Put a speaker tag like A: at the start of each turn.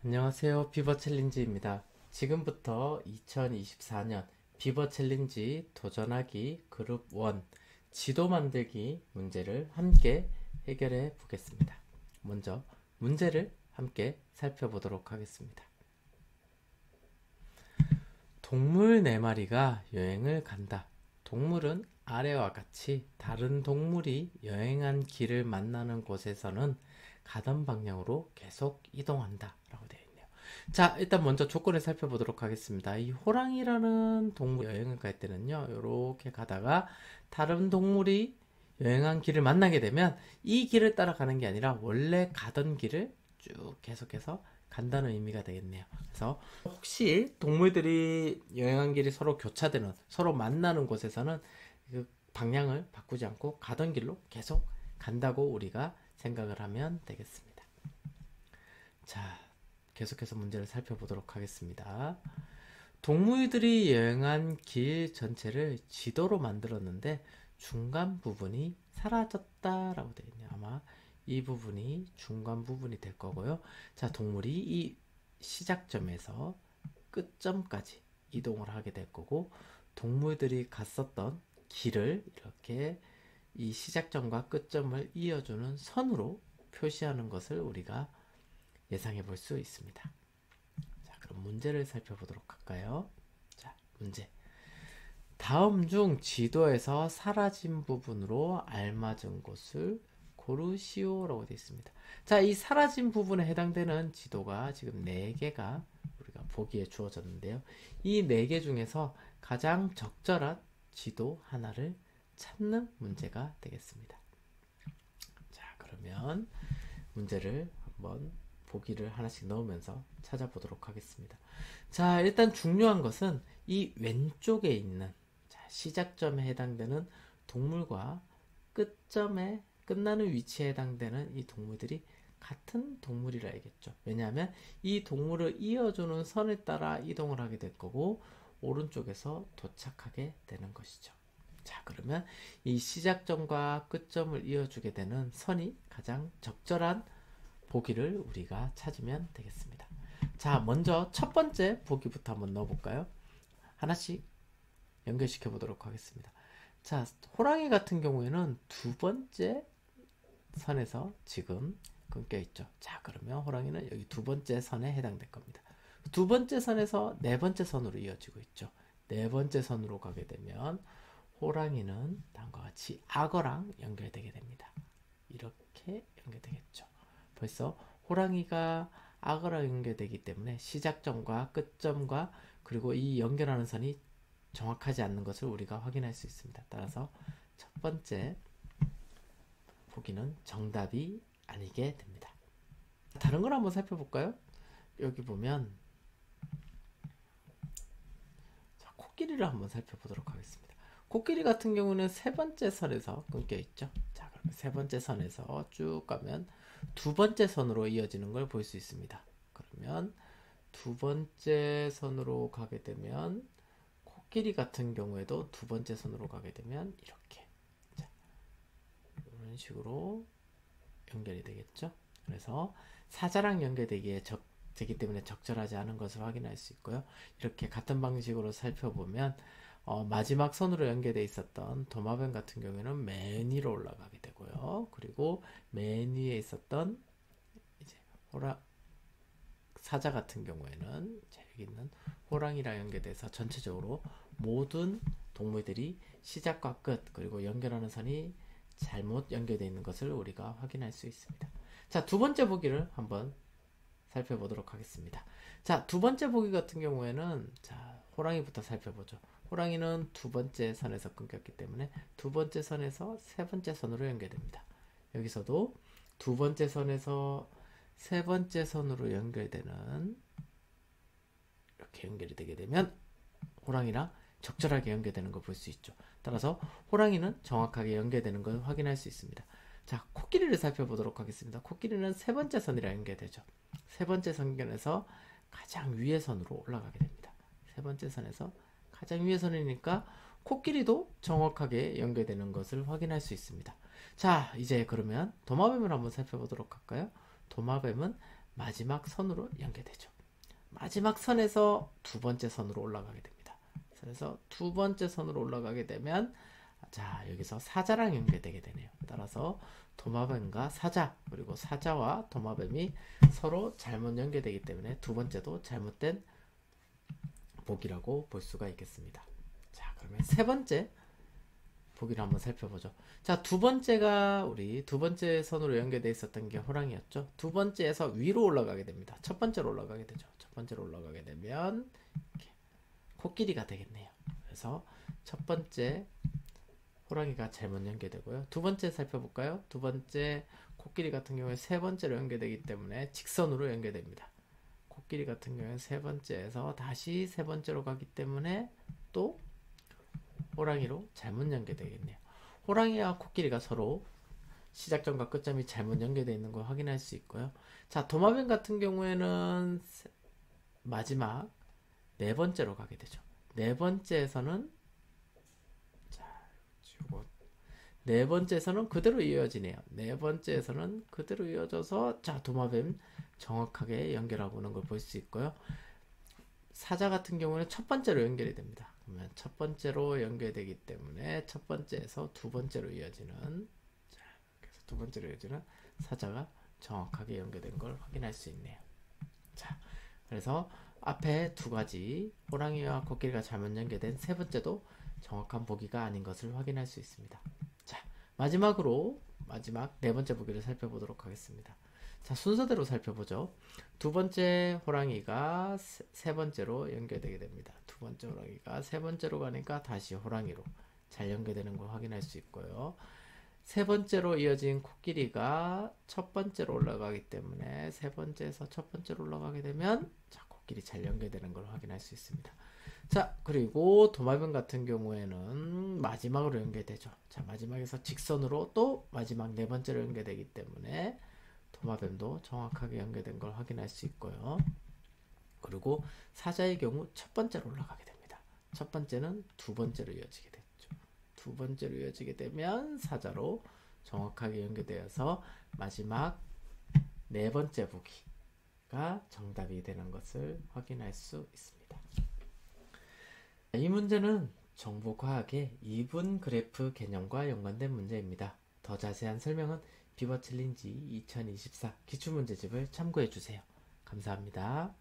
A: 안녕하세요. 비버 챌린지입니다. 지금부터 2024년 비버 챌린지 도전하기 그룹 1 지도 만들기 문제를 함께 해결해 보겠습니다. 먼저 문제를 함께 살펴보도록 하겠습니다. 동물 4마리가 여행을 간다. 동물은 아래와 같이 다른 동물이 여행한 길을 만나는 곳에서는 가던 방향으로 계속 이동한다 라고 되어 있네요. 자, 일단 먼저 조건을 살펴보도록 하겠습니다. 이 호랑이라는 동물 여행을 갈 때는요, 이렇게 가다가 다른 동물이 여행한 길을 만나게 되면 이 길을 따라가는 게 아니라 원래 가던 길을 쭉 계속해서 간다는 의미가 되겠네요. 그래서 혹시 동물들이 여행한 길이 서로 교차되는, 서로 만나는 곳에서는 그 방향을 바꾸지 않고 가던 길로 계속 간다고 우리가 생각을 하면 되겠습니다. 자, 계속해서 문제를 살펴보도록 하겠습니다. 동물들이 여행한 길 전체를 지도로 만들었는데 중간 부분이 사라졌다라고 되어 있네요. 아마 이 부분이 중간 부분이 될 거고요. 자, 동물이 이 시작점에서 끝점까지 이동을 하게 될 거고, 동물들이 갔었던 길을 이렇게 이 시작점과 끝점을 이어주는 선으로 표시하는 것을 우리가 예상해 볼 수 있습니다. 자, 그럼 문제를 살펴보도록 할까요? 자, 문제. 다음 중 지도에서 사라진 부분으로 알맞은 곳을 고르시오라고 되어 있습니다. 자, 이 사라진 부분에 해당되는 지도가 지금 4개가 우리가 보기에 주어졌는데요. 이 4개 중에서 가장 적절한 지도 하나를 찾는 문제가 되겠습니다. 자, 그러면 문제를 한번 보기를 하나씩 넣으면서 찾아보도록 하겠습니다. 자, 일단 중요한 것은 이 왼쪽에 있는, 자, 시작점에 해당되는 동물과 끝점에 끝나는 위치에 해당되는 이 동물들이 같은 동물이라 알겠죠. 왜냐하면 이 동물을 이어주는 선에 따라 이동을 하게 될 거고 오른쪽에서 도착하게 되는 것이죠. 자, 그러면 이 시작점과 끝점을 이어주게 되는 선이 가장 적절한 보기를 우리가 찾으면 되겠습니다. 자, 먼저 첫 번째 보기부터 한번 넣어볼까요? 하나씩 연결시켜 보도록 하겠습니다. 자, 호랑이 같은 경우에는 두 번째 선에서 지금 끊겨 있죠. 자, 그러면 호랑이는 여기 두 번째 선에 해당될 겁니다. 두 번째 선에서 네 번째 선으로 이어지고 있죠. 네 번째 선으로 가게 되면 호랑이는 다음과 같이 악어랑 연결되게 됩니다. 이렇게 연결되겠죠. 벌써 호랑이가 악어랑 연결되기 때문에 시작점과 끝점과 그리고 이 연결하는 선이 정확하지 않는 것을 우리가 확인할 수 있습니다. 따라서 첫 번째 보기는 정답이 아니게 됩니다. 다른 걸 한번 살펴볼까요? 여기 보면 자, 코끼리를 한번 살펴보도록 하겠습니다. 코끼리 같은 경우는 세 번째 선에서 끊겨 있죠. 자, 그러면 세 번째 선에서 쭉 가면 두 번째 선으로 이어지는 걸 볼 수 있습니다. 그러면 두 번째 선으로 가게 되면 코끼리 같은 경우에도 두 번째 선으로 가게 되면 이렇게, 자, 이런 식으로 연결이 되겠죠. 그래서 사자랑 연결되기 때문에 적절하지 않은 것을 확인할 수 있고요. 이렇게 같은 방식으로 살펴보면 마지막 선으로 연결되어 있었던 도마뱀 같은 경우에는 맨 위로 올라가게 되고요. 그리고 맨 위에 있었던 이제 사자 같은 경우에는 여기 있는 호랑이랑 연결돼서 전체적으로 모든 동물들이 시작과 끝 그리고 연결하는 선이 잘못 연결되어 있는 것을 우리가 확인할 수 있습니다. 자, 두 번째 보기를 한번 살펴보도록 하겠습니다. 자, 두 번째 보기 같은 경우에는 자, 호랑이부터 살펴보죠. 호랑이는 두 번째 선에서 끊겼기 때문에 두 번째 선에서 세 번째 선으로 연결됩니다. 여기서도 두 번째 선에서 세 번째 선으로 연결되는, 이렇게 연결이 되게 되면 호랑이랑 적절하게 연결되는 걸 볼 수 있죠. 따라서 호랑이는 정확하게 연결되는 걸 확인할 수 있습니다. 자, 코끼리를 살펴보도록 하겠습니다. 코끼리는 세 번째 선이라 연결되죠. 세 번째 선에서 가장 위의 선으로 올라가게 됩니다. 세 번째 선에서 가장 위의 선이니까 코끼리도 정확하게 연결되는 것을 확인할 수 있습니다. 자, 이제 그러면 도마뱀을 한번 살펴보도록 할까요? 도마뱀은 마지막 선으로 연계되죠. 마지막 선에서 두 번째 선으로 올라가게 됩니다. 그래서 두 번째 선으로 올라가게 되면 자, 여기서 사자랑 연계되게 되네요. 따라서 도마뱀과 사자, 그리고 사자와 도마뱀이 서로 잘못 연계되기 때문에 두 번째도 잘못된 복이라고 볼 수가 있겠습니다. 자, 그러면 세 번째 보기를 한번 살펴보죠. 자, 두 번째가 우리 두 번째 선으로 연결되어 있었던 게 호랑이였죠. 두 번째에서 위로 올라가게 됩니다. 첫 번째로 올라가게 되죠. 첫 번째로 올라가게 되면 이렇게 코끼리가 되겠네요. 그래서 첫 번째 호랑이가 잘못 연결되고요. 두 번째 살펴볼까요? 두 번째 코끼리 같은 경우에 세 번째로 연결되기 때문에 직선으로 연결됩니다. 코끼리 같은 경우에 세 번째에서 다시 세 번째로 가기 때문에 또 호랑이로 잘못 연결되겠네요. 호랑이와 코끼리가 서로 시작점과 끝점이 잘못 연결되어 있는 걸 확인할 수 있고요. 자, 도마뱀 같은 경우에는 마지막 네 번째로 가게 되죠. 네 번째에서는 네 번째에서는 그대로 이어지네요. 네 번째에서는 그대로 이어져서 자, 도마뱀 정확하게 연결하고 오는 걸 볼 수 있고요. 사자 같은 경우는 첫 번째로 연결이 됩니다. 그러면 첫 번째로 연결되기 때문에 첫 번째에서 두 번째로 이어지는 자, 그래서 두 번째로 이어지는 사자가 정확하게 연결된 걸 확인할 수 있네요. 자, 그래서 앞에 두 가지 호랑이와 코끼리가 잘못 연결된 세 번째도 정확한 보기가 아닌 것을 확인할 수 있습니다. 자, 마지막으로 마지막 네 번째 보기를 살펴보도록 하겠습니다. 자, 순서대로 살펴보죠. 두 번째 호랑이가 세 번째로 연결되게 됩니다. 두 번째 호랑이가 세 번째로 가니까 다시 호랑이로 잘 연결되는 걸 확인할 수 있고요. 세 번째로 이어진 코끼리가 첫 번째로 올라가기 때문에 세 번째에서 첫 번째로 올라가게 되면 자, 코끼리 잘 연결되는 걸 확인할 수 있습니다. 자, 그리고 도마뱀 같은 경우에는 마지막으로 연결되죠. 자, 마지막에서 직선으로 또 마지막 네 번째로 연결되기 때문에 도마뱀도 정확하게 연결된 걸 확인할 수 있고요. 그리고 사자의 경우 첫 번째로 올라가게 됩니다. 첫 번째는 두 번째로 이어지게 됐죠. 두 번째로 이어지게 되면 사자로 정확하게 연결되어서 마지막 네 번째 보기가 정답이 되는 것을 확인할 수 있습니다. 이 문제는 정보과학의 이분 그래프 개념과 연관된 문제입니다. 더 자세한 설명은 비버 챌린지 2024 기출문제집을 참고해 주세요. 감사합니다.